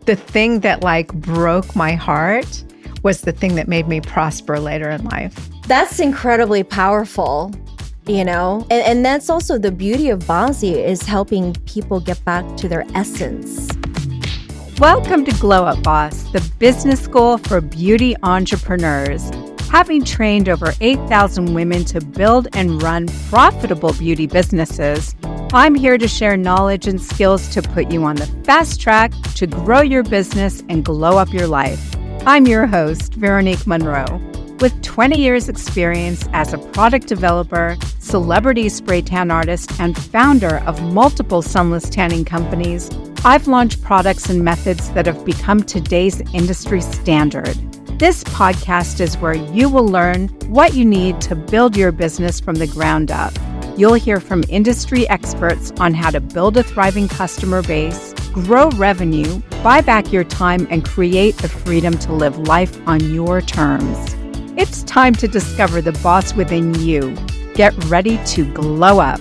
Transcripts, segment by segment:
the thing that like broke my heart was the thing that made me prosper later in life. That's incredibly powerful, you know? And that's also the beauty of BaZi, is helping people get back to their essence. Welcome to Glow Up Boss, the business school for beauty entrepreneurs. Having trained over 8,000 women to build and run profitable beauty businesses, I'm here to share knowledge and skills to put you on the fast track to grow your business and glow up your life. I'm your host, Veronique Munro. With 20 years experience as a product developer, celebrity spray tan artist, and founder of multiple sunless tanning companies, I've launched products and methods that have become today's industry standard. This podcast is where you will learn what you need to build your business from the ground up. You'll hear from industry experts on how to build a thriving customer base, grow revenue, buy back your time, and create the freedom to live life on your terms. It's time to discover the boss within you. Get ready to glow up.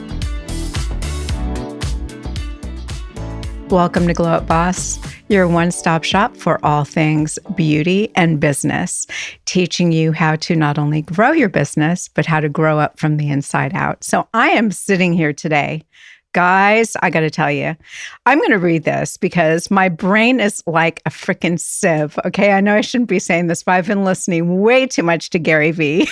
Welcome to Glow Up Boss, your one-stop shop for all things beauty and business, teaching you how to not only grow your business, but how to grow up from the inside out. So I am sitting here today. Guys, I got to tell you, I'm going to read this because my brain is like a freaking sieve. Okay, I know I shouldn't be saying this, but I've been listening way too much to Gary Vee.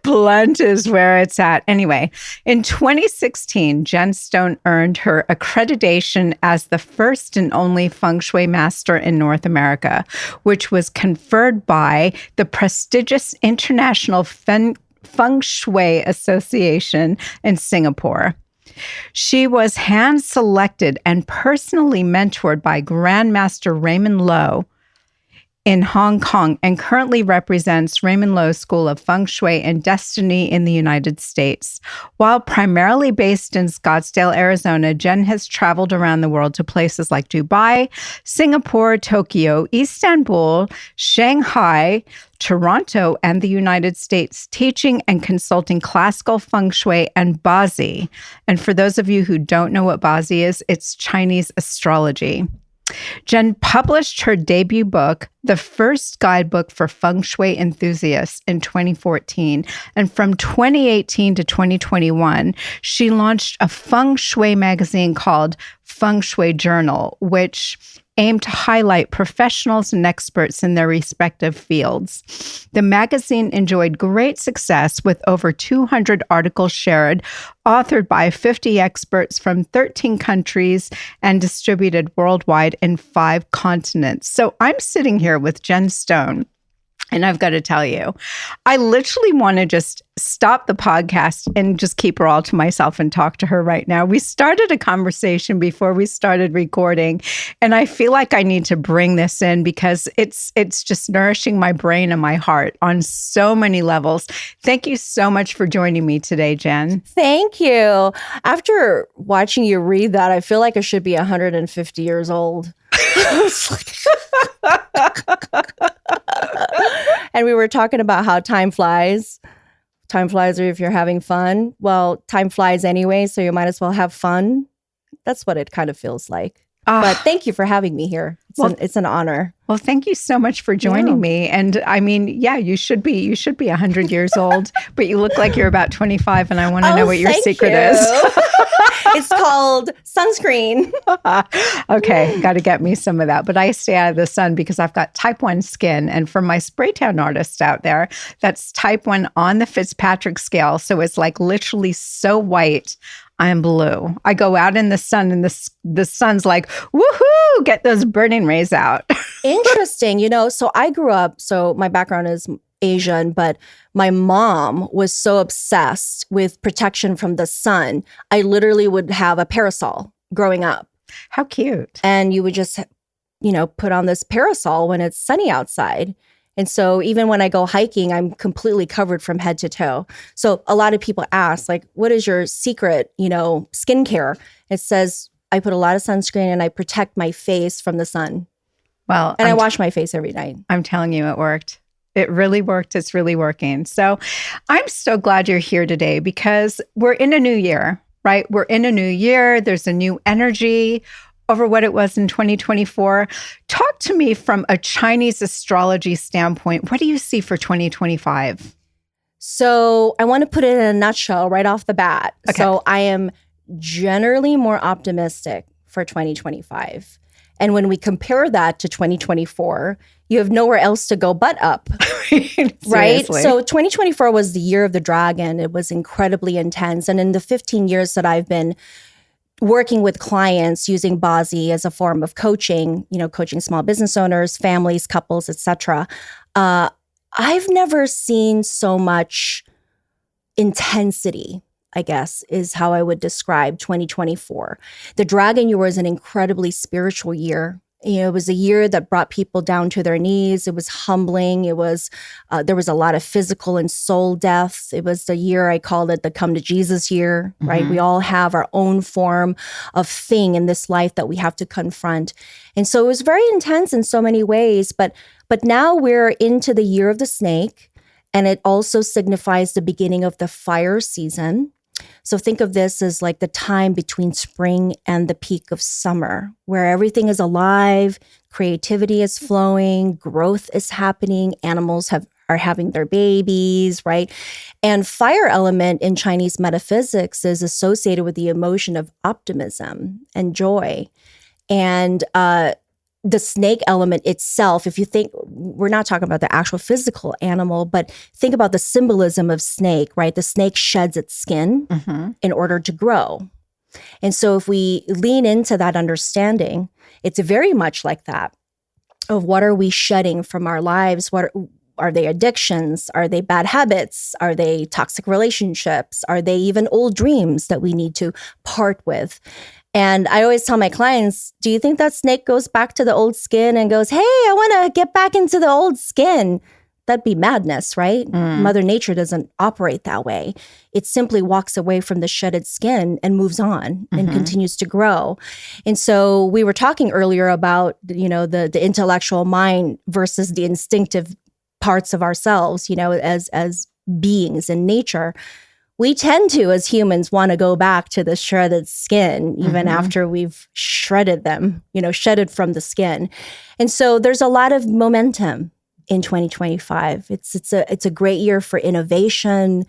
Blunt is where it's at. Anyway, in 2016, Jen Stone earned her accreditation as the first and only Feng Shui master in North America, which was conferred by the prestigious International Feng Shui Association in Singapore. She was hand-selected and personally mentored by Grandmaster Raymond Lo in Hong Kong and currently represents Raymond Lo's School of Feng Shui and Destiny in the United States. While primarily based in Scottsdale, Arizona, Jen has traveled around the world to places like Dubai, Singapore, Tokyo, Istanbul, Shanghai, Toronto, and the United States, teaching and consulting classical Feng Shui and BaZi. And for those of you who don't know what BaZi is, it's Chinese astrology. Jen published her debut book, the first guidebook for Feng Shui enthusiasts, in 2014. And from 2018 to 2021, she launched a Feng Shui magazine called Feng Shui Journal, which aimed to highlight professionals and experts in their respective fields. The magazine enjoyed great success with over 200 articles shared, authored by 50 experts from 13 countries and distributed worldwide in 5 continents. So I'm sitting here with Jen Stone. And I've got to tell you, I literally want to just stop the podcast and just keep her all to myself and talk to her right now. We started a conversation before we started recording, and I feel like I need to bring this in because it's just nourishing my brain and my heart on so many levels. Thank you so much for joining me today, Jen. Thank you. After watching you read that, I feel like I should be 150 years old. And we were talking about how time flies. Time flies if you're having fun. Well, time flies anyway, so you might as well have fun. That's what it kind of feels like. But thank you for having me here. It's an honor. Well, thank you so much for joining me. And I mean, yeah, you should be 100 years old, but you look like you're about 25, and I want to know what your secret is. It's called sunscreen. Okay, got to get me some of that. But I stay out of the sun because I've got type 1 skin. And for my spray tan artists out there, that's type 1 on the Fitzpatrick scale. So it's like literally so white. I'm blue. I go out in the sun and the sun's like, woohoo, get those burning rays out. Interesting. So I grew up, so my background is Asian, but my mom was so obsessed with protection from the sun. I literally would have a parasol growing up. How cute. And you would just, put on this parasol when it's sunny outside. And so even when I go hiking, I'm completely covered from head to toe. So a lot of people ask, like, what is your secret, skincare? It says I put a lot of sunscreen and I protect my face from the sun. Well, and I wash my face every night. I'm telling you, it worked. It really worked. It's really working. So I'm so glad you're here today because we're in a new year, right? We're in a new year. There's a new energy. over what it was in 2024. Talk to me from a Chinese astrology standpoint. What do you see for 2025? So I want to put it in a nutshell right off the bat. Okay. So I am generally more optimistic for 2025. And when we compare that to 2024, you have nowhere else to go but up, right? So 2024 was the year of the dragon. It was incredibly intense. And in the 15 years that I've been working with clients using BaZi as a form of coaching, coaching small business owners, families, couples, etc., I've never seen so much intensity, I guess, is how I would describe 2024. The dragon year was an incredibly spiritual year. It was a year that brought people down to their knees. It was humbling. It was, there was a lot of physical and soul deaths. It was the year, I called it the come to Jesus year, right? We all have our own form of thing in this life that we have to confront. And so it was very intense in so many ways, but now we're into the year of the snake, and it also signifies the beginning of the fire season. So think of this as like the time between spring and the peak of summer, where everything is alive, creativity is flowing, growth is happening, animals are having their babies, right? And fire element in Chinese metaphysics is associated with the emotion of optimism and joy. And the snake element itself, if you think, we're not talking about the actual physical animal, but think about the symbolism of snake, right? The snake sheds its skin in order to grow. And so if we lean into that understanding, it's very much like that of what are we shedding from our lives? What are they addictions? Are they bad habits? Are they toxic relationships? Are they even old dreams that we need to part with? And I always tell my clients, do you think that snake goes back to the old skin and goes, hey, I want to get back into the old skin? That'd be madness, right? Mother Nature doesn't operate that way. It simply walks away from the shedded skin and moves on and continues to grow. And so we were talking earlier about, the intellectual mind versus the instinctive parts of ourselves, as beings in nature. We tend to, as humans, want to go back to the shredded skin, even after we've shredded them, shedded from the skin. And so there's a lot of momentum in 2025. It's a great year for innovation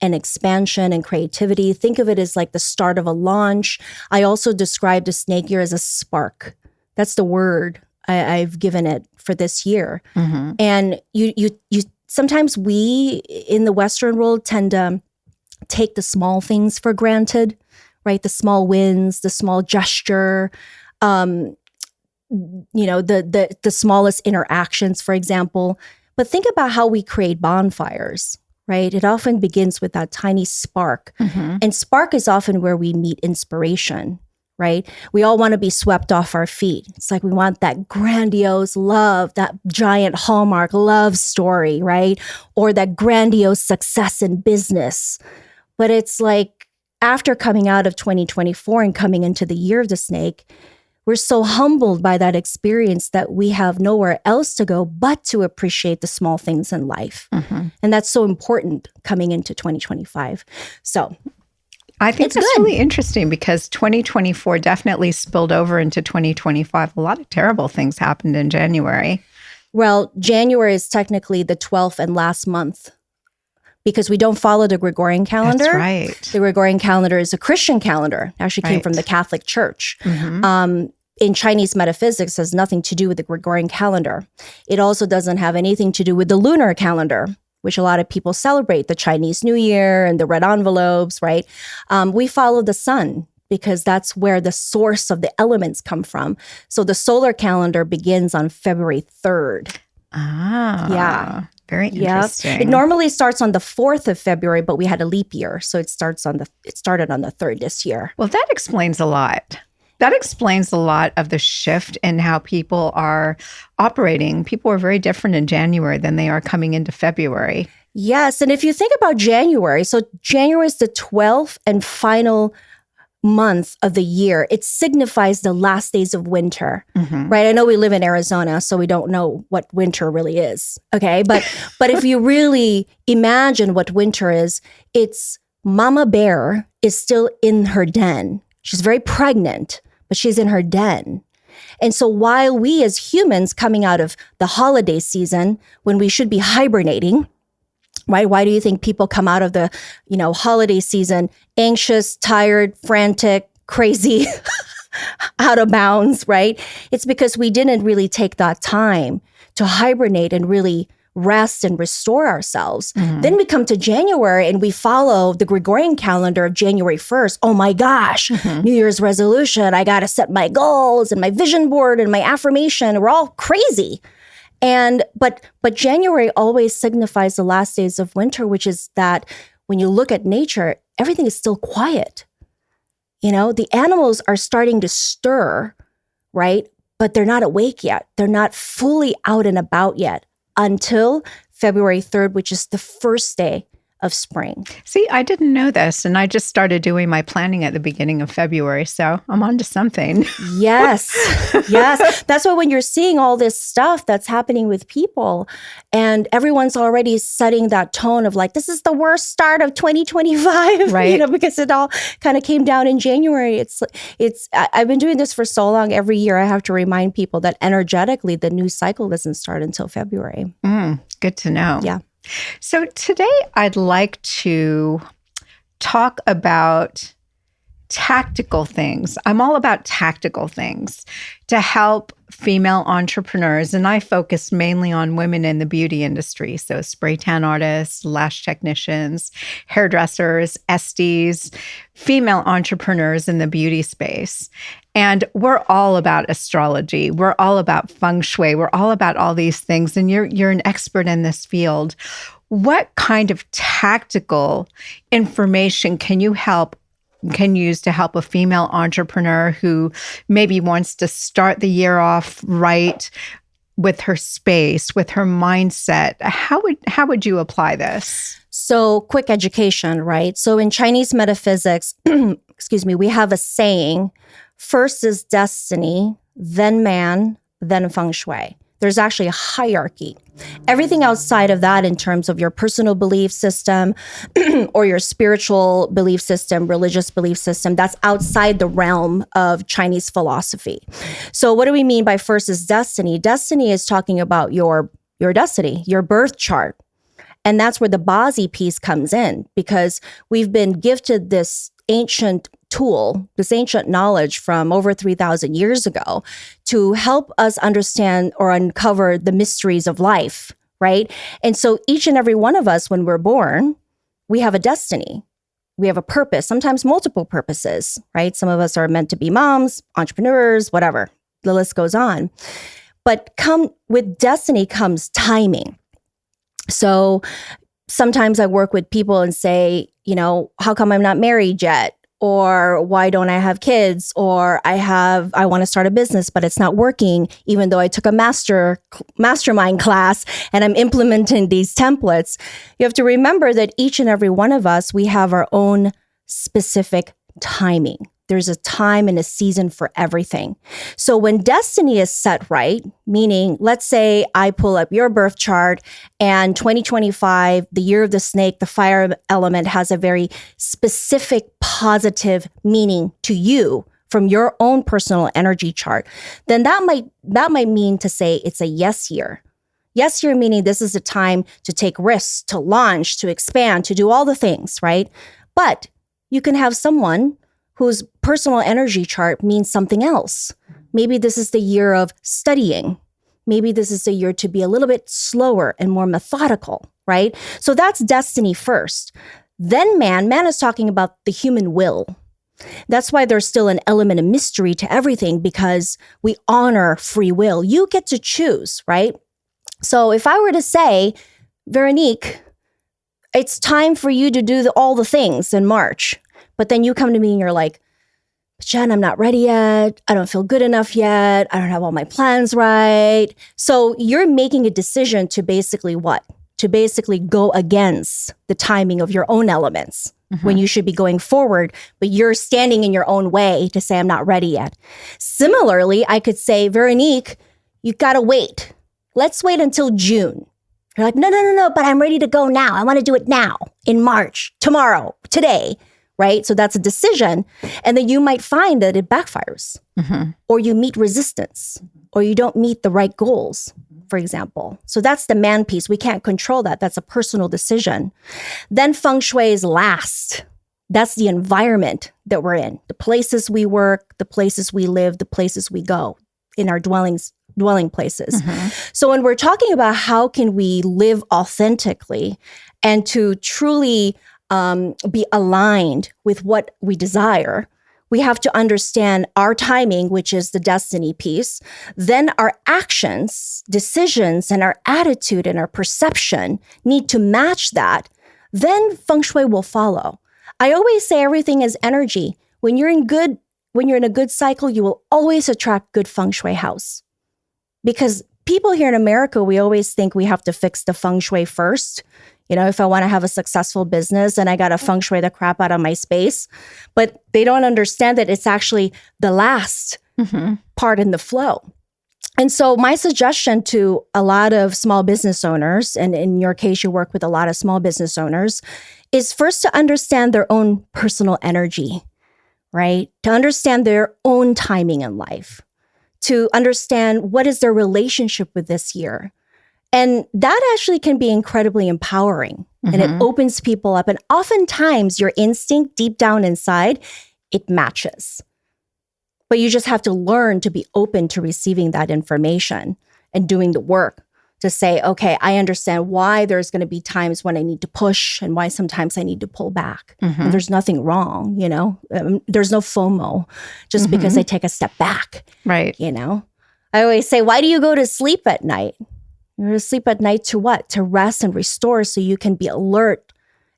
and expansion and creativity. Think of it as like the start of a launch. I also described a snake year as a spark. That's the word I've given it for this year. And you sometimes we in the Western world tend to take the small things for granted, right? The small wins, the small gesture, the smallest interactions, for example. But think about how we create bonfires, right? It often begins with that tiny spark. And spark is often where we meet inspiration, right? We all want to be swept off our feet. It's like we want that grandiose love, that giant Hallmark love story, right? Or that grandiose success in business. But it's like after coming out of 2024 and coming into the year of the snake, we're so humbled by that experience that we have nowhere else to go but to appreciate the small things in life. And that's so important coming into 2025. So I think that's really interesting because 2024 definitely spilled over into 2025. A lot of terrible things happened in January. Well, January is technically the 12th and last month because we don't follow the Gregorian calendar. That's right. The Gregorian calendar is a Christian calendar. It actually came from the Catholic Church. In Chinese metaphysics, has nothing to do with the Gregorian calendar. It also doesn't have anything to do with the lunar calendar, which a lot of people celebrate, the Chinese New Year and the red envelopes, right? We follow the sun because that's where the source of the elements come from. So the solar calendar begins on February 3rd. Yeah. Very interesting. It normally starts on the 4th of February, but we had a leap year. So it started on the 3rd this year. Well, that explains a lot. That explains a lot of the shift in how people are operating. People are very different in January than they are coming into February. Yes. And if you think about January, so January is the 12th and final month of the year. It signifies the last days of winter, right? I know we live in Arizona, so we don't know what winter really is. Okay. But if you really imagine what winter is, it's Mama Bear is still in her den. She's very pregnant, but she's in her den. And so while we as humans coming out of the holiday season, when we should be hibernating, right? Why do you think people come out of the, holiday season anxious, tired, frantic, crazy, out of bounds, right? It's because we didn't really take that time to hibernate and really rest and restore ourselves. Then we come to January and we follow the Gregorian calendar of January 1st. Oh my gosh, New Year's resolution. I got to set my goals and my vision board and my affirmation. We're all crazy. But January always signifies the last days of winter, which is that when you look at nature, everything is still quiet. The animals are starting to stir, right? But they're not awake yet. They're not fully out and about yet until February 3rd, which is the first day of spring. See, I didn't know this, and I just started doing my planning at the beginning of February, so I'm on to something. Yes. That's why when you're seeing all this stuff that's happening with people, and everyone's already setting that tone of like, this is the worst start of 2025, right? Because it all kind of came down in January. I've been doing this for so long. Every year I have to remind people that energetically, the new cycle doesn't start until February. Good to know. Yeah. So today I'd like to talk about tactical things. I'm all about tactical things to help female entrepreneurs. And I focus mainly on women in the beauty industry. So spray tan artists, lash technicians, hairdressers, esties, female entrepreneurs in the beauty space. And we're all about astrology. We're all about Feng Shui. We're all about all these things. And you're an expert in this field. What kind of tactical information can you use to help a female entrepreneur who maybe wants to start the year off right with her space, with her mindset? How would you apply this? So quick education, right? So in Chinese metaphysics, we have a saying, first is destiny, then man, then Feng Shui. There's actually a hierarchy. Everything outside of that in terms of your personal belief system or your spiritual belief system, religious belief system, that's outside the realm of Chinese philosophy. So what do we mean by first is destiny? Destiny is talking about your destiny, your birth chart. And that's where the BaZi piece comes in, because we've been gifted this ancient tool, this ancient knowledge from over 3,000 years ago to help us understand or uncover the mysteries of life, right? And so each and every one of us, when we're born, we have a destiny. We have a purpose, sometimes multiple purposes, right? Some of us are meant to be moms, entrepreneurs, whatever. The list goes on. But with destiny comes timing. So sometimes I work with people and say, how come I'm not married yet? Or why don't I have kids? Or I want to start a business, but it's not working, even though I took a mastermind class and I'm implementing these templates. You have to remember that each and every one of us, we have our own specific timing. There's a time and a season for everything. So when destiny is set right, meaning let's say I pull up your birth chart and 2025, the year of the snake, the fire element has a very specific positive meaning to you from your own personal energy chart, then that might mean to say it's a yes year. Yes year meaning this is a time to take risks, to launch, to expand, to do all the things, right? But you can have someone whose personal energy chart means something else. Maybe this is the year of studying. Maybe this is the year to be a little bit slower and more methodical, right? So that's destiny first. Then man is talking about the human will. That's why there's still an element of mystery to everything, because we honor free will. You get to choose, right? So if I were to say, Veronique, it's time for you to do all the things in March. But then you come to me and you're like, Jen, I'm not ready yet. I don't feel good enough yet. I don't have all my plans right. So you're making a decision to basically what? To basically go against the timing of your own elements when you should be going forward, but you're standing in your own way to say, I'm not ready yet. Similarly, I could say, Veronique, you got to wait. Let's wait until June. You're like, no, but I'm ready to go now. I want to do it now, in March, tomorrow, today. right? So that's a decision. And then you might find that it backfires or you meet resistance or you don't meet the right goals, for example. So that's the man piece. We can't control that. That's a personal decision. Then feng shui is last. That's the environment that we're in, the places we work, the places we live, the places we go in our dwelling places. So when we're talking about how can we live authentically and to truly be aligned with what we desire, we have to understand our timing, which is the destiny piece, then our actions, decisions, and our attitude and our perception need to match that. Then feng shui will follow. I always say everything is energy. When you're in a good cycle, you will always attract good feng shui house. Because people here in America, we always think we have to fix the feng shui first. You know, if I want to have a successful business and I got to feng shui the crap out of my space, but they don't understand that it's actually the last part in the flow. And so my suggestion to a lot of small business owners, and in your case, you work with a lot of small business owners, is first to understand their own personal energy, right? To understand their own timing in life, to understand what is their relationship with this year. And that actually can be incredibly empowering and it opens people up. And oftentimes your instinct deep down inside, it matches. But you just have to learn to be open to receiving that information and doing the work to say, okay, I understand why there's going to be times when I need to push and why sometimes I need to pull back. And there's nothing wrong, you know, there's no FOMO just because I take a step back. Right. You know, I always say, why do you go to sleep at night? You go to sleep at night to what? To rest and restore so you can be alert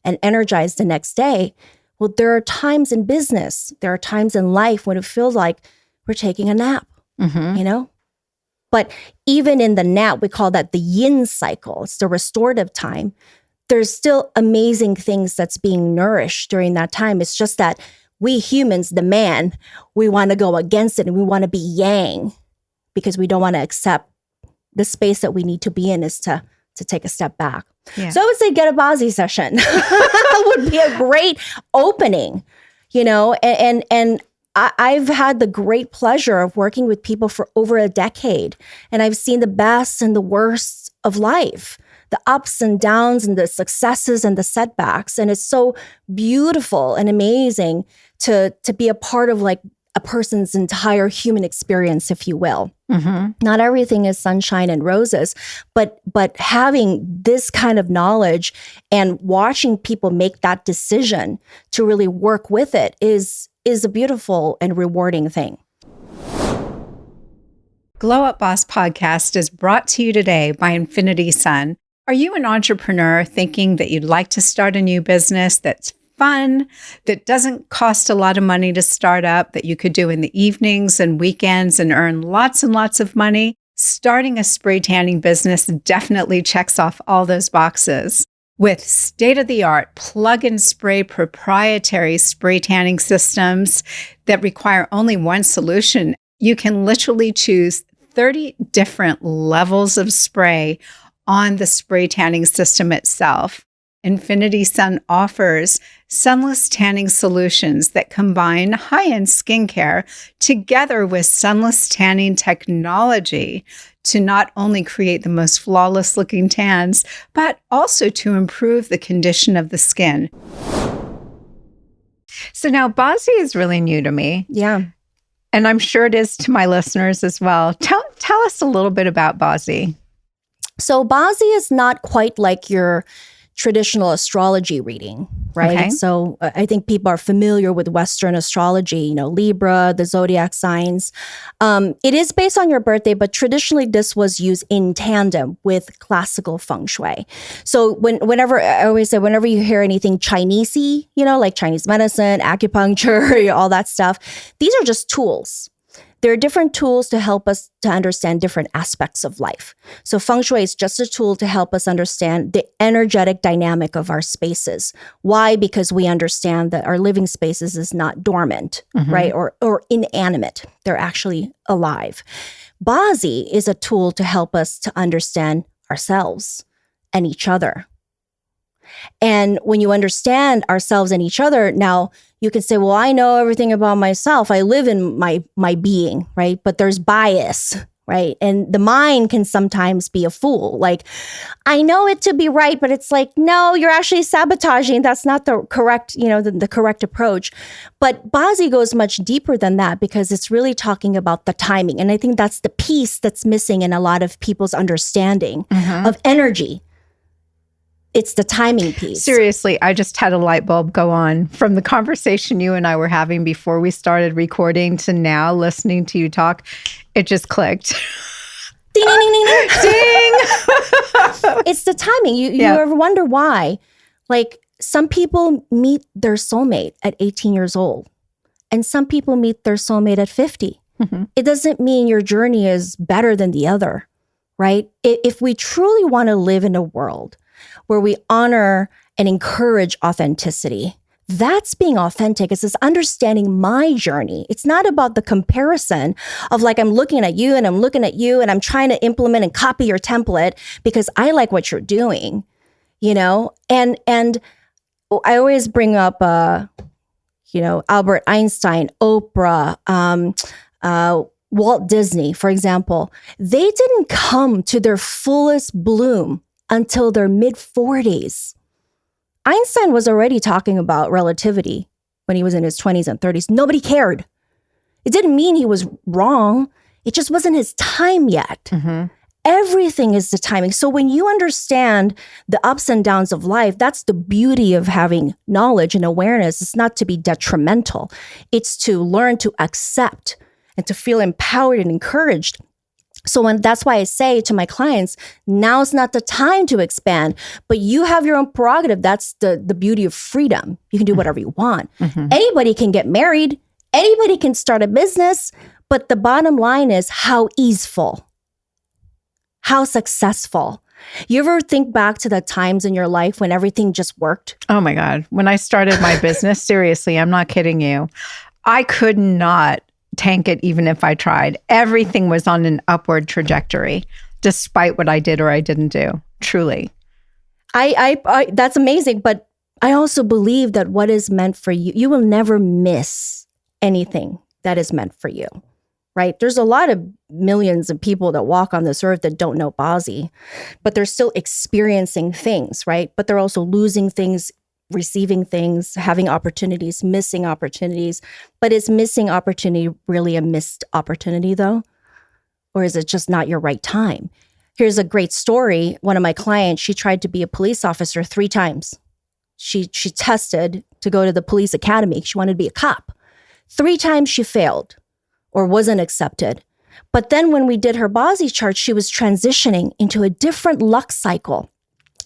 and energized the next day. Well, there are times in business, there are times in life when it feels like we're taking a nap, you know? But even in the nap, we call that the yin cycle. It's the restorative time. There's still amazing things that's being nourished during that time. It's just that we humans, the man, we want to go against it and we want to be yang because we don't want to accept the space that we need to be in is to take a step back. Yeah. So I would say get a BaZi session would be a great opening, you know, and I've had the great pleasure of working with people for over a decade, and I've seen the best and the worst of life, the ups and downs and the successes and the setbacks. And it's so beautiful and amazing to be a part of like a person's entire human experience, if you will. Not everything is sunshine and roses, but having this kind of knowledge and watching people make that decision to really work with it is a beautiful and rewarding thing. Glow Up Boss podcast is brought to you today by Infinity Sun. Are you an entrepreneur thinking that you'd like to start a new business that's fun, that doesn't cost a lot of money to start up, that you could do in the evenings and weekends and earn lots and lots of money? Starting a spray tanning business definitely checks off all those boxes. With state-of-the-art plug-and-spray proprietary spray tanning systems that require only one solution, you can literally choose 30 different levels of spray on the spray tanning system itself. Infinity Sun offers sunless tanning solutions that combine high-end skincare together with sunless tanning technology to not only create the most flawless looking tans, but also to improve the condition of the skin. So now BaZi is really new to me. Yeah. And I'm sure it is to my listeners as well. Tell us a little bit about BaZi. So BaZi is not quite like your traditional astrology reading, right? Okay. So I think people are familiar with Western astrology, you know, Libra, the zodiac signs. It is based on your birthday, but traditionally this was used in tandem with classical feng shui. So whenever you hear anything Chinese-y, you know, like Chinese medicine, acupuncture, all that stuff, these are just tools. There are different tools to help us to understand different aspects of life. So feng shui is just a tool to help us understand the energetic dynamic of our spaces. Why? Because we understand that our living spaces is not dormant, right? Or inanimate. They're actually alive. BaZi is a tool to help us to understand ourselves and each other. And when you understand ourselves and each other, now you can say, well, I know everything about myself. I live in my being, right? But there's bias, right? And the mind can sometimes be a fool. Like, I know it to be right, but it's like, no, you're actually sabotaging. That's not the correct, the correct approach. But BaZi goes much deeper than that because it's really talking about the timing. And I think that's the piece that's missing in a lot of people's understanding of energy. It's the timing piece. Seriously, I just had a light bulb go on from the conversation you and I were having before we started recording to now listening to you talk. It just clicked. Ding, ding, ding, ding, ding. Ding! It's the timing. You ever wonder why? Like, some people meet their soulmate at 18 years old, and some people meet their soulmate at 50. It doesn't mean your journey is better than the other, right? If we truly want to live in a world where we honor and encourage authenticity, that's being authentic. It's this understanding my journey. It's not about the comparison of like, I'm looking at you and I'm looking at you and I'm trying to implement and copy your template because I like what you're doing, And I always bring up, Albert Einstein, Oprah, Walt Disney, for example. They didn't come to their fullest bloom until their mid-40s. Einstein was already talking about relativity when he was in his 20s and 30s. Nobody cared. It didn't mean he was wrong. It just wasn't his time yet. Everything is the timing. So when you understand the ups and downs of life, that's the beauty of having knowledge and awareness. It's not to be detrimental. It's to learn to accept and to feel empowered and encouraged. So that's why I say to my clients, now's not the time to expand, but you have your own prerogative. That's the beauty of freedom. You can do whatever you want. Anybody can get married. Anybody can start a business. But the bottom line is how easeful, how successful. You ever think back to the times in your life when everything just worked? Oh my God. When I started my business, seriously, I'm not kidding you. I could not tank it even if I tried. Everything was on an upward trajectory, despite what I did or I didn't do. Truly. I that's amazing. But I also believe that what is meant for you, you will never miss anything that is meant for you, right? There's a lot of millions of people that walk on this earth that don't know BaZi, but they're still experiencing things, right? But they're also losing things, receiving things, having opportunities, missing opportunities. But is missing opportunity really a missed opportunity though? Or is it just not your right time? Here's a great story. One of my clients, she tried to be a police officer 3 times. She tested to go to the police academy. She wanted to be a cop. 3 times she failed or wasn't accepted. But then when we did her BaZi chart, she was transitioning into a different luck cycle.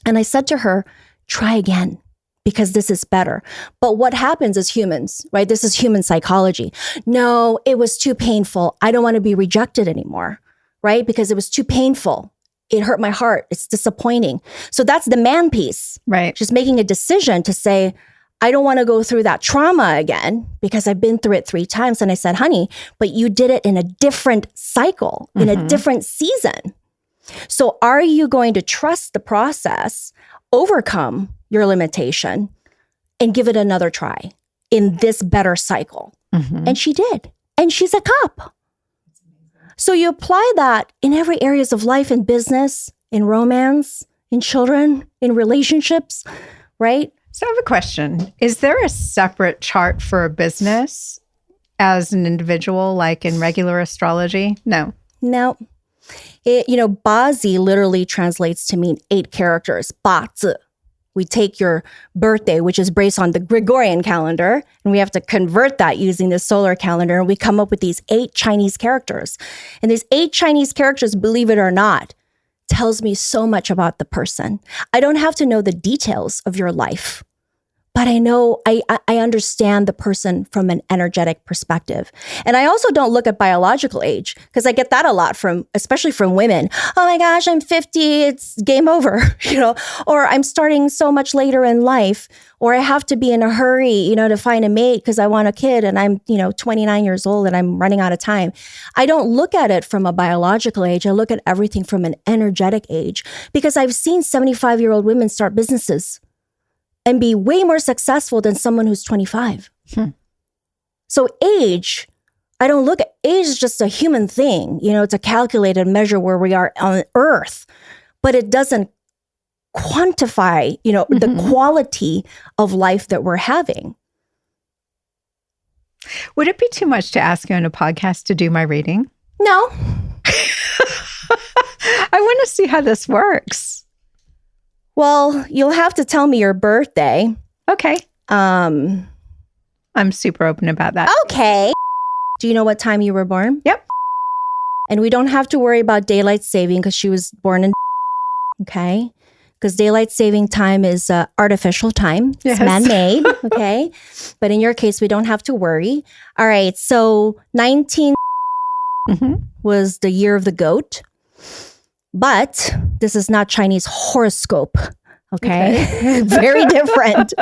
And I said to her, try again, because this is better. But what happens as humans, right? This is human psychology. No, it was too painful. I don't want to be rejected anymore, right? Because it was too painful. It hurt my heart. It's disappointing. So that's the man piece, right? Just making a decision to say, I don't want to go through that trauma again because I've been through it 3 times. And I said, honey, but you did it in a different cycle, in a different season. So are you going to trust the process, overcome your limitation, and give it another try in this better cycle? And she did. And she's a cop. So you apply that in every areas of life, in business, in romance, in children, in relationships, right? So I have a question. Is there a separate chart for a business as an individual, like in regular astrology? No. No. BaZi literally translates to mean 8 characters. BaZi. We take your birthday, which is based on the Gregorian calendar, and we have to convert that using the solar calendar, and we come up with these 8 Chinese characters. And these 8 Chinese characters, believe it or not, tells me so much about the person. I don't have to know the details of your life, but I know I understand the person from an energetic perspective. And I also don't look at biological age, because I get that a lot especially from women. Oh my gosh, I'm 50, it's game over, or I'm starting so much later in life, or I have to be in a hurry, to find a mate because I want a kid and I'm, 29 years old and I'm running out of time. I don't look at it from a biological age. I look at everything from an energetic age, because I've seen 75-year-old women start businesses. and be way more successful than someone who's 25. So age, I don't look at age is just a human thing. It's a calculated measure where we are on Earth, but it doesn't quantify, the quality of life that we're having. Would it be too much to ask you on a podcast to do my reading? No. I want to see how this works. Well, you'll have to tell me your birthday. Okay. I'm super open about that. Okay. Do you know what time you were born? Yep. And we don't have to worry about daylight saving because she was born in okay? Because daylight saving time is artificial time. Yes. It's man-made, okay? But in your case, we don't have to worry. All right, so 19 was the year of the goat. But this is not Chinese horoscope, okay? Very different.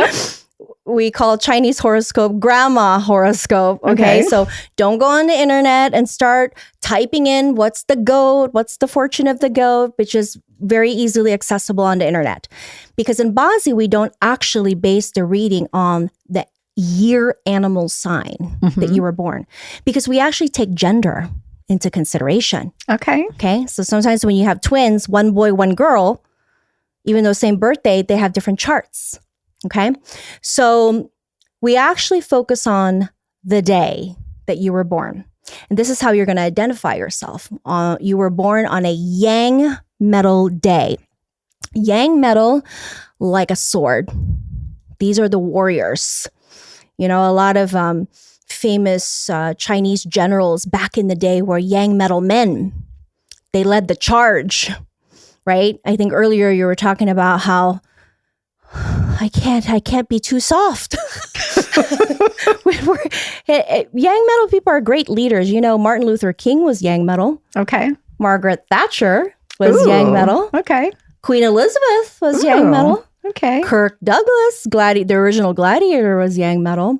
We call Chinese horoscope grandma horoscope, okay? So don't go on the internet and start typing in what's the goat, what's the fortune of the goat, which is very easily accessible on the internet. Because in BaZi, we don't actually base the reading on the year animal sign that you were born. Because we actually take gender into consideration. Okay. So sometimes when you have twins, one boy, one girl, even though same birthday, they have different charts. Okay. So we actually focus on the day that you were born. And this is how you're going to identify yourself. You were born on a yang metal day. Yang metal, like a sword. These are the warriors. A lot of famous Chinese generals back in the day were yang metal men. They led the charge, right? I think earlier you were talking about how I can't be too soft. Yang metal people are great leaders. Martin Luther King was yang metal. Okay. Margaret Thatcher was yang metal. Okay. Queen Elizabeth was yang metal. Okay. Kirk Douglas, the original gladiator, was yang metal.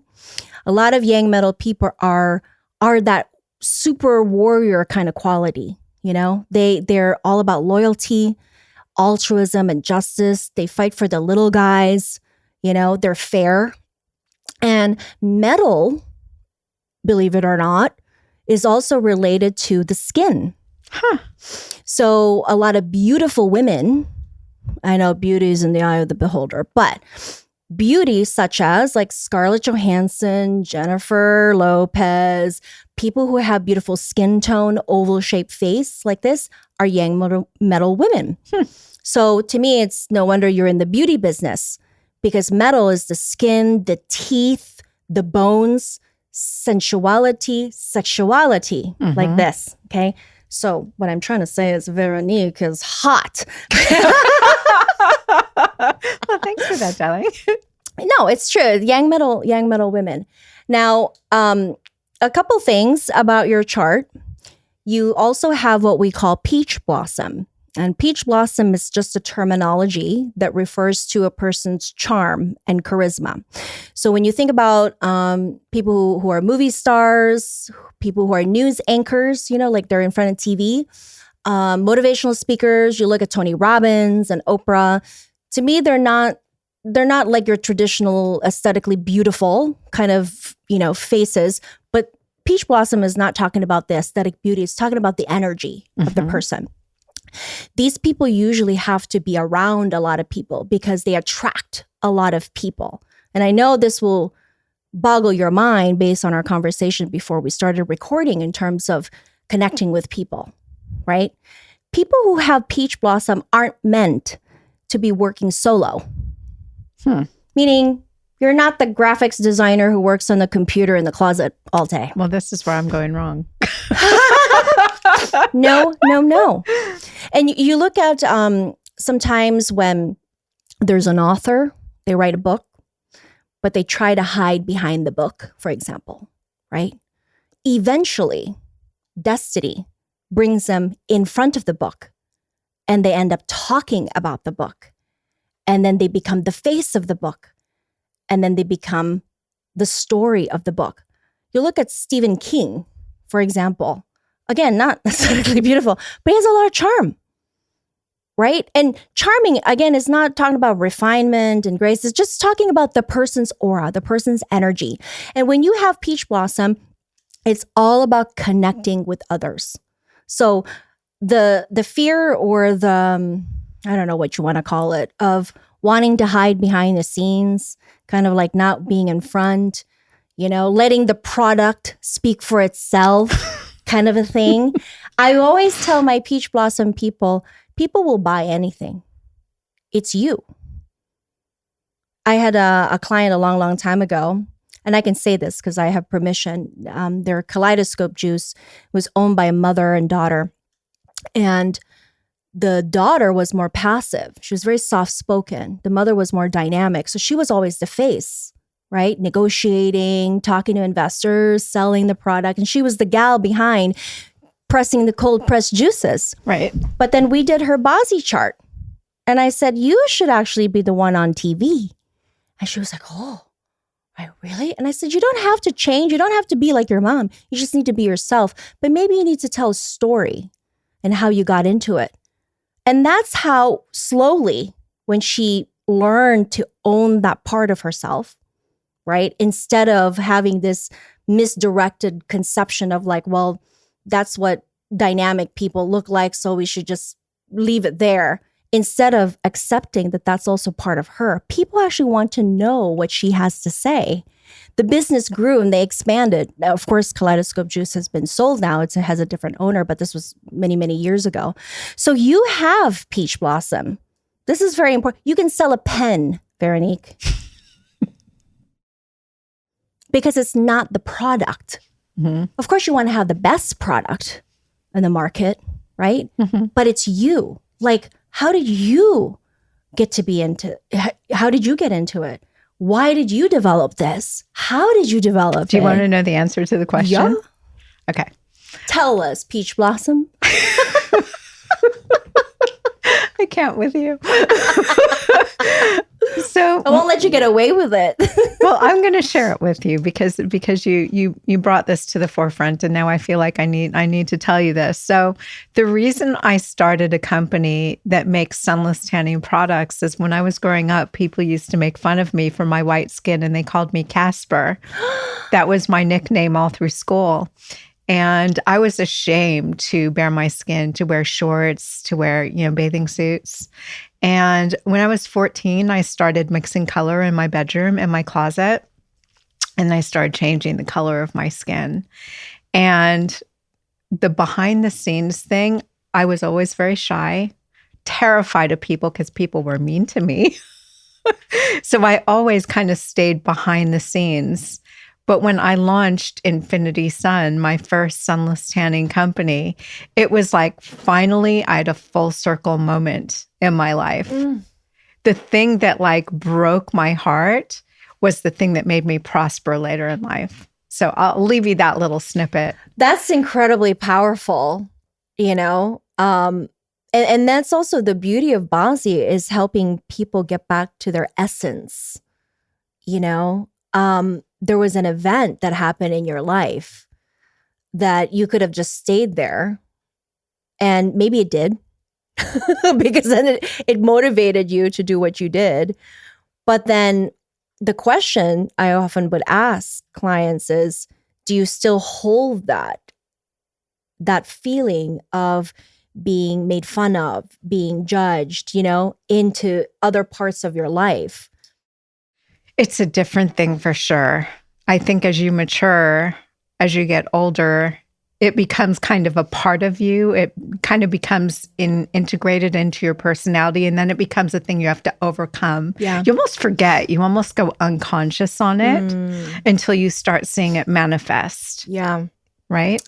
A lot of yang metal people are that super warrior kind of quality. They're all about loyalty, altruism, and justice. They fight for the little guys. They're fair. And metal, believe it or not, is also related to the skin. So a lot of beautiful women, I know beauty is in the eye of the beholder, but beauty such as like Scarlett Johansson, Jennifer Lopez, people who have beautiful skin tone, oval shaped face like this are yang metal women. So to me, it's no wonder you're in the beauty business because metal is the skin, the teeth, the bones, sensuality, sexuality, like this. Okay. So what I'm trying to say is Veronique is hot. Well, thanks for that, darling. No, it's true. Yang metal women. Now, a couple things about your chart. You also have what we call peach blossom. And peach blossom is just a terminology that refers to a person's charm and charisma. So when you think about people who are movie stars, people who are news anchors, like they're in front of TV, motivational speakers, you look at Tony Robbins and Oprah. To me, they're not like your traditional aesthetically beautiful kind of, faces, but peach blossom is not talking about the aesthetic beauty. It's talking about the energy of the person. These people usually have to be around a lot of people because they attract a lot of people. And I know this will boggle your mind based on our conversation before we started recording in terms of connecting with people, right? People who have peach blossom aren't meant to be working solo. Meaning you're not the graphics designer who works on the computer in the closet all day. Well, this is where I'm going wrong. No. And you look at sometimes when there's an author, they write a book, but they try to hide behind the book, for example, right? Eventually, destiny brings them in front of the book and they end up talking about the book. And then they become the face of the book. And then they become the story of the book. You look at Stephen King, for example. Again, not aesthetically beautiful, but he has a lot of charm. right? And charming, again, is not talking about refinement and grace. It's just talking about the person's aura, the person's energy. And when you have peach blossom, it's all about connecting with others. So the fear or the, I don't know what you want to call it, of wanting to hide behind the scenes, kind of like not being in front, letting the product speak for itself kind of a thing. I always tell my peach blossom people will buy anything. It's you. I had a client a long, long time ago, and I can say this because I have permission. Their kaleidoscope juice was owned by a mother and daughter. And the daughter was more passive. She was very soft-spoken. The mother was more dynamic. So she was always the face, right? Negotiating, talking to investors, selling the product. And she was the gal behind pressing the cold pressed juices. Right. But then we did her BaZi chart. And I said, you should actually be the one on TV. And she was like, oh, I really? And I said, you don't have to change. You don't have to be like your mom. You just need to be yourself. But maybe you need to tell a story and how you got into it. And that's how slowly, when she learned to own that part of herself, right? Instead of having this misdirected conception of like, well, that's what dynamic people look like, so we should just leave it there. Instead of accepting that that's also part of her, people actually want to know what she has to say. The business grew and they expanded. Now, of course, Kaleidoscope Juice has been sold now. It has a different owner, but this was many, many years ago. So you have Peach Blossom. This is very important. You can sell a pen, Veronique, because it's not the product. Mm-hmm. Of course, you want to have the best product in the market, right? Mm-hmm. But it's you. Like, how did you get to be into, how did you get into it? Why did you develop this? How did you develop it? Do you want to know the answer to the question? Yeah. Okay. Tell us, Peach Blossom. I can't with you. So I won't let you get away with it. Well, I'm going to share it with you because you brought this to the forefront, and now I feel like I need to tell you this. So the reason I started a company that makes sunless tanning products is when I was growing up, people used to make fun of me for my white skin, and they called me Casper. That was my nickname all through school. And I was ashamed to bare my skin, to wear shorts, to wear, bathing suits. And when I was 14, I started mixing color in my bedroom and my closet. And I started changing the color of my skin. And the behind the scenes thing, I was always very shy, terrified of people because people were mean to me. So I always kind of stayed behind the scenes. But when I launched Infinity Sun, my first sunless tanning company, it was like finally I had a full circle moment in my life. The thing that like broke my heart was the thing that made me prosper later in life. So I'll leave you that little snippet. That's incredibly powerful, and that's also the beauty of BaZi is helping people get back to their essence, There was an event that happened in your life that you could have just stayed there, and maybe it did because then it motivated you to do what you did. But then the question I often would ask clients is, do you still hold that feeling of being made fun of, being judged, into other parts of your life? It's a different thing for sure. I think as you mature, as you get older, it becomes kind of a part of you. It kind of becomes integrated into your personality, and then it becomes a thing you have to overcome. Yeah. You almost forget. You almost go unconscious on it until you start seeing it manifest. Yeah. Right?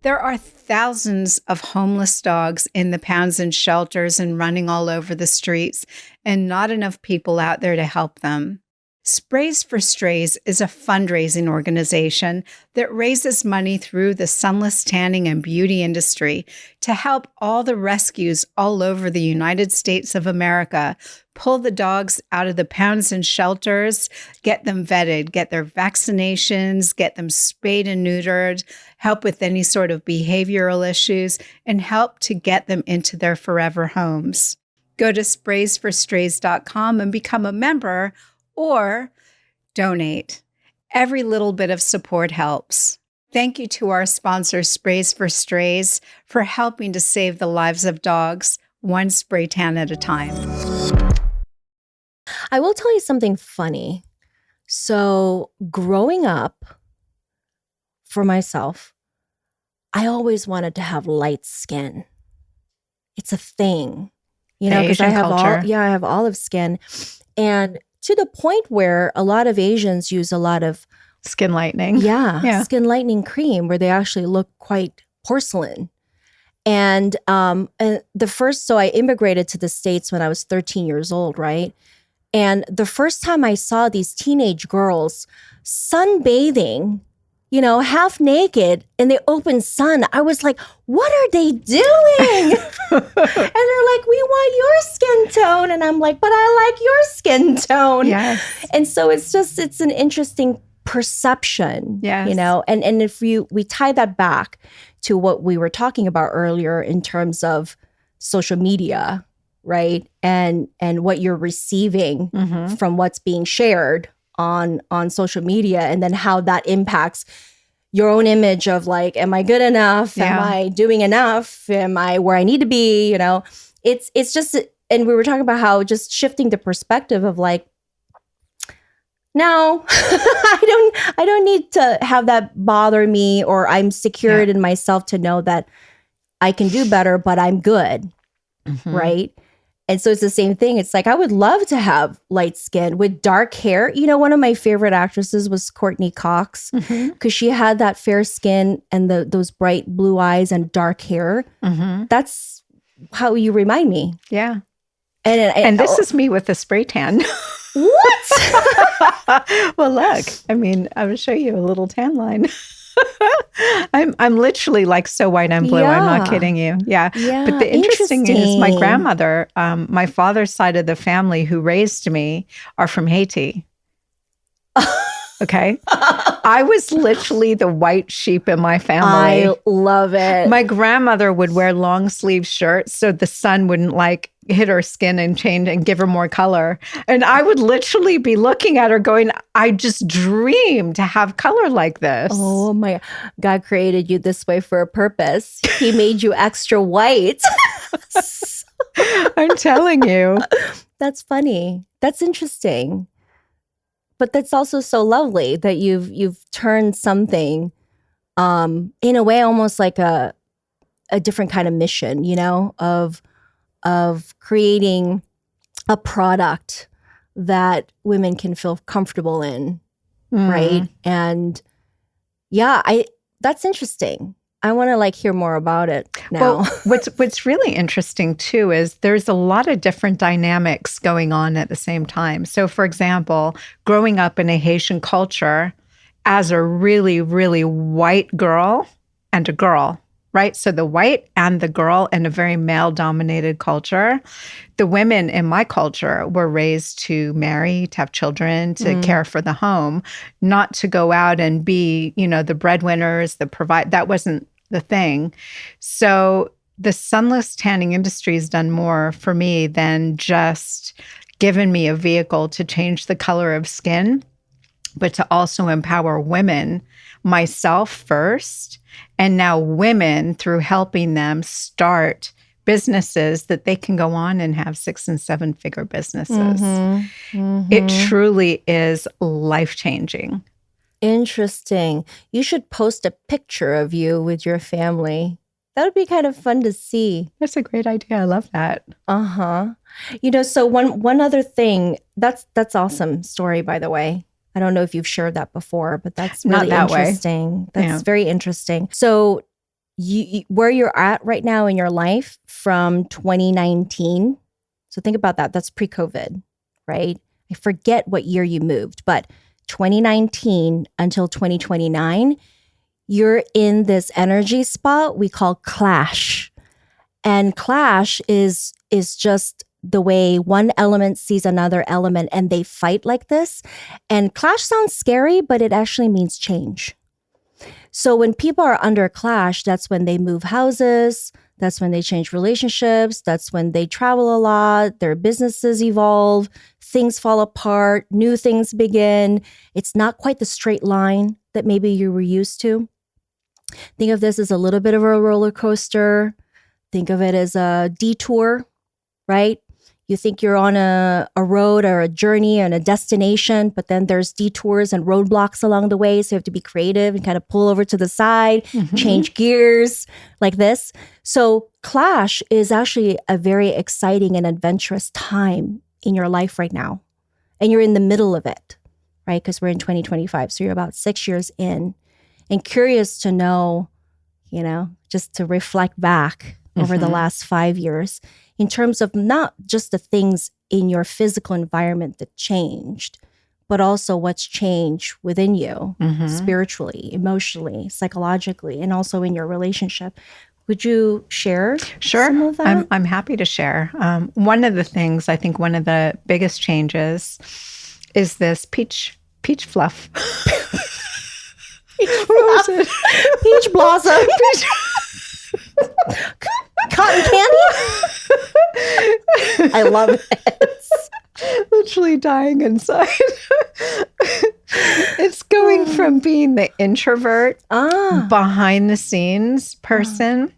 There are thousands of homeless dogs in the pounds and shelters and running all over the streets, and not enough people out there to help them. Sprays for Strays is a fundraising organization that raises money through the sunless tanning and beauty industry to help all the rescues all over the United States of America pull the dogs out of the pounds and shelters, get them vetted, get their vaccinations, get them spayed and neutered, help with any sort of behavioral issues, and help to get them into their forever homes. Go to spraysforstrays.com and become a member or donate. Every little bit of support helps. Thank you to our sponsor, Sprays for Strays, for helping to save the lives of dogs, one spray tan at a time. I will tell you something funny. So growing up, for myself, I always wanted to have light skin. It's a thing, because I have olive skin. And to the point where a lot of Asians use a lot of skin lightening. Skin lightening cream where they actually look quite porcelain. And so I immigrated to the States when I was 13 years old, right? And the first time I saw these teenage girls sunbathing, half naked in the open sun, I was like, what are they doing? And they're like, we want your skin tone. And I'm like, but I like your skin tone. Yes. And so it's an interesting perception, yes. And if we tie that back to what we were talking about earlier in terms of social media, right? And what you're receiving from what's being shared on social media, and then how that impacts your own image of like, am I good enough? Yeah. Am I doing enough? Am I where I need to be? It's just, and we were talking about how just shifting the perspective of like, no, I don't need to have that bother me, or I'm secured in myself to know that I can do better, but I'm good, right? And so it's the same thing. It's like, I would love to have light skin with dark hair. One of my favorite actresses was Courtney Cox, because she had that fair skin and those bright blue eyes and dark hair. That's how you remind me. Yeah. And this is me with a spray tan. What? Well, look, I will show you a little tan line. I'm literally like so white and blue. I'm not kidding you. Yeah. But the interesting is my grandmother, my father's side of the family who raised me are from Haiti. Okay. I was literally the white sheep in my family. I love it. My grandmother would wear long sleeve shirts so the sun wouldn't like hit her skin and change and give her more color. And I would literally be looking at her going, I just dream to have color like this. Oh my, God created you this way for a purpose. He made you extra white. I'm telling you. That's funny. That's interesting. But that's also so lovely that you've turned something in a way almost like a different kind of mission, of creating a product that women can feel comfortable in, right? And that's interesting. I want to hear more about it now. Well, what's really interesting too is there's a lot of different dynamics going on at the same time. So for example, growing up in a Haitian culture as a really, really white girl and a girl, right? So the white and the girl in a very male-dominated culture. The women in my culture were raised to marry, to have children, to care for the home, not to go out and be, the breadwinners, that wasn't the thing. So the sunless tanning industry has done more for me than just given me a vehicle to change the color of skin, but to also empower women, myself first, and now women through helping them start businesses that they can go on and have 6- and 7-figure businesses. It truly is life-changing. Interesting. You should post a picture of you with your family. That would be kind of fun to see. That's a great idea. I love that. So one other thing, that's awesome story, by the way. I don't know if you've shared that before, but that's really interesting. That's very interesting. So you where you're at right now in your life from 2019. So think about that. That's pre-COVID, right? I forget what year you moved, but 2019 until 2029, you're in this energy spot we call clash. And clash is just the way one element sees another element and they fight like this. And clash sounds scary, but it actually means change. So when people are under clash, that's when they move houses, that's when they change relationships, that's when they travel a lot, their businesses evolve, things fall apart, new things begin. It's not quite the straight line that maybe you were used to. Think of this as a little bit of a roller coaster. Think of it as a detour, right? You think you're on a road or a journey and a destination, but then there's detours and roadblocks along the way. So you have to be creative and kind of pull over to the side, change gears like this. So clash is actually a very exciting and adventurous time in your life right now. And you're in the middle of it, right? Because we're in 2025. So you're about 6 years in and curious to know, just to reflect back over the last 5 years in terms of not just the things in your physical environment that changed, but also what's changed within you spiritually, emotionally, psychologically, and also in your relationship. Would you share some of that? I'm happy to share. One of the things, I think one of the biggest changes is this peach fluff. What was it? Peach blossom. Cotton candy? I love it. Literally dying inside. It's going from being the introvert, behind the scenes person.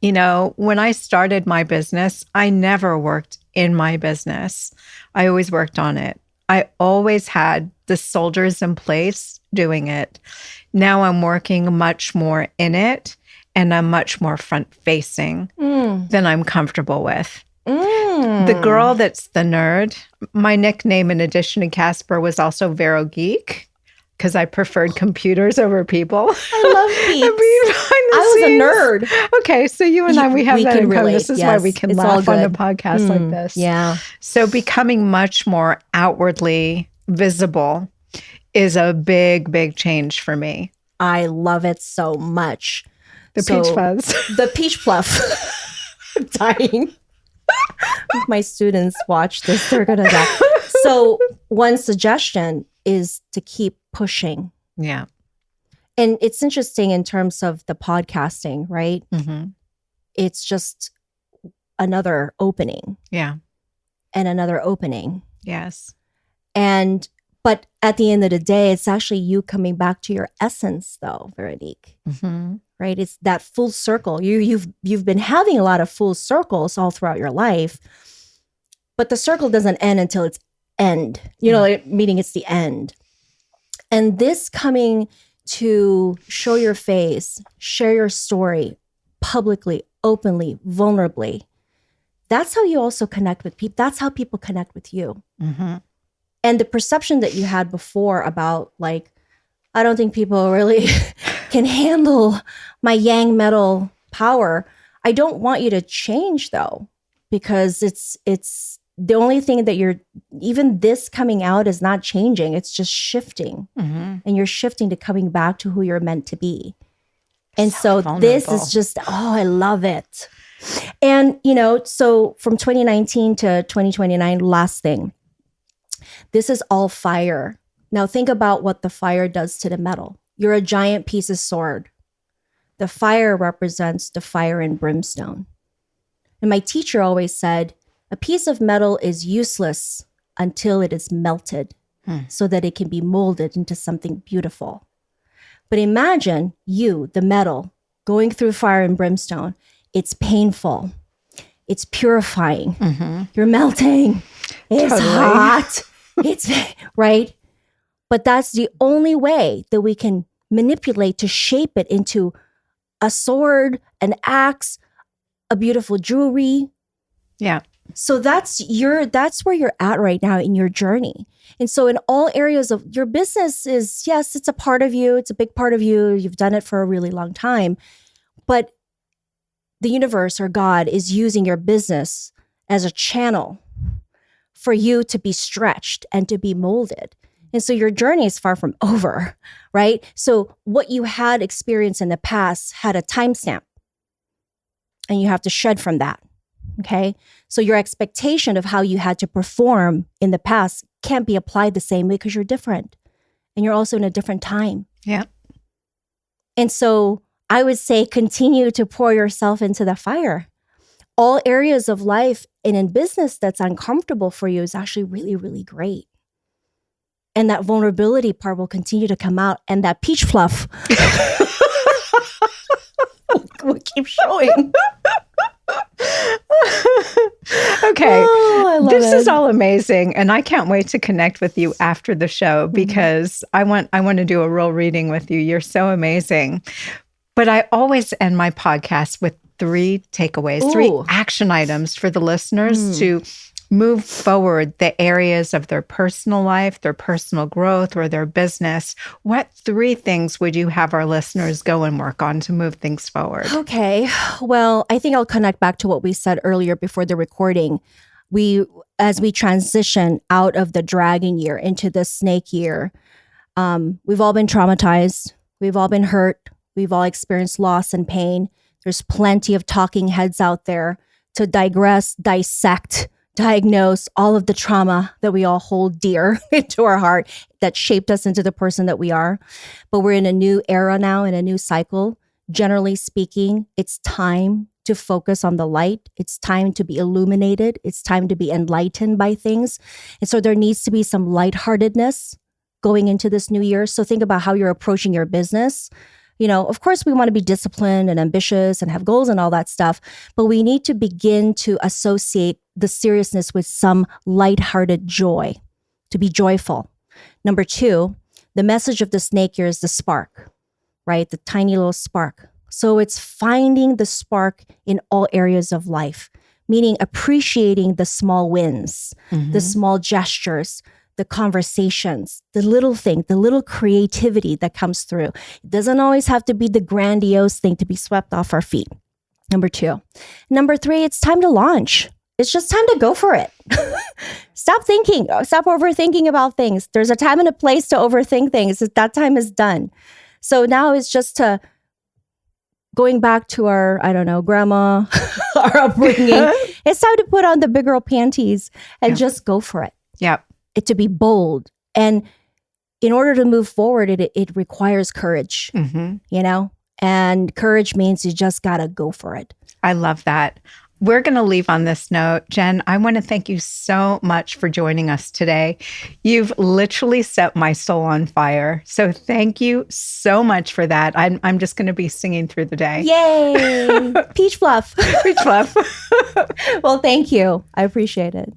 When I started my business, I never worked in my business. I always worked on it. I always had the soldiers in place doing it. Now I'm working much more in it. And I'm much more front-facing than I'm comfortable with. The girl that's the nerd, my nickname in addition to Casper was also Vero Geek because I preferred computers over people. I love geeks. I was a nerd. Okay, so you and I, we have that in common. This is why we can laugh on a podcast like this. Yeah. So becoming much more outwardly visible is a big, big change for me. I love it so much. Peach fuzz. The peach fluff. I'm dying. If my students watch this, they're going to die. So one suggestion is to keep pushing. Yeah. And it's interesting in terms of the podcasting, right? It's just another opening. Yeah. And another opening. Yes. But at the end of the day, it's actually you coming back to your essence, though, Veronique. Right? It's that full circle. You've been having a lot of full circles all throughout your life, but the circle doesn't end until its end. Meaning it's the end. And this coming to show your face, share your story publicly, openly, vulnerably. That's how you also connect with people. That's how people connect with you. And the perception that you had before about I don't think people really can handle my yang metal power. I don't want you to change though, because it's the only thing that even this coming out is not changing. It's just shifting. And you're shifting to coming back to who you're meant to be. And so this is just, I love it. And, so from 2019 to 2029, last thing. This is all fire. Now think about what the fire does to the metal. You're a giant piece of sword. The fire represents the fire and brimstone. And my teacher always said, a piece of metal is useless until it is melted so that it can be molded into something beautiful. But imagine you, the metal, going through fire and brimstone. It's painful. It's purifying. You're melting. It's hot. It's right. But that's the only way that we can manipulate to shape it into a sword, an axe, a beautiful jewelry. Yeah. So that's where you're at right now in your journey. And so in all areas of your business is, yes, it's a part of you. It's a big part of you. You've done it for a really long time. But the universe or God is using your business as a channel for you to be stretched and to be molded. And so your journey is far from over, right? So what you had experienced in the past had a timestamp, and you have to shed from that. Okay. So your expectation of how you had to perform in the past can't be applied the same way because you're different and you're also in a different time. Yeah. And so I would say continue to pour yourself into the fire. All areas of life and in business that's uncomfortable for you is actually really, really great. And that vulnerability part will continue to come out, and that peach fluff will keep showing. Okay. Oh, I love this it. is all amazing. And I can't wait to connect with you after the show because I want to do a real reading with you. You're so amazing. But I always end my podcast with 3 takeaways, 3 action items for the listeners to move forward the areas of their personal life, their personal growth, or their business. What 3 things would you have our listeners go and work on to move things forward? Okay. Well, I think I'll connect back to what we said earlier before the recording. As we transition out of the dragon year into the snake year, we've all been traumatized. We've all been hurt. We've all experienced loss and pain. There's plenty of talking heads out there to digress, dissect, diagnose all of the trauma that we all hold dear to our heart that shaped us into the person that we are. But we're in a new era now, in a new cycle. Generally speaking, it's time to focus on the light. It's time to be illuminated. It's time to be enlightened by things. And so there needs to be some lightheartedness going into this new year. So think about how you're approaching your business. You know, of course, we want to be disciplined and ambitious and have goals and all that stuff, but we need to begin to associate the seriousness with some lighthearted joy, to be joyful. Number 2, the message of the snake year is the spark, right? The tiny little spark. So it's finding the spark in all areas of life, meaning appreciating the small wins, the small gestures, the conversations, the little thing, the little creativity that comes through. It doesn't always have to be the grandiose thing to be swept off our feet. Number 2. Number 3, it's time to launch. It's just time to go for it. Stop thinking. Stop overthinking about things. There's a time and a place to overthink things. That time is done. So now it's just to going back to our, I don't know, grandma, our upbringing. It's time to put on the big girl panties and just go for it. Yep. To be bold. And in order to move forward, it requires courage, you know? And courage means you just got to go for it. I love that. We're going to leave on this note. Jen, I want to thank you so much for joining us today. You've literally set my soul on fire. So thank you so much for that. I'm just going to be singing through the day. Yay! Peach fluff. Peach fluff. Well, thank you. I appreciate it.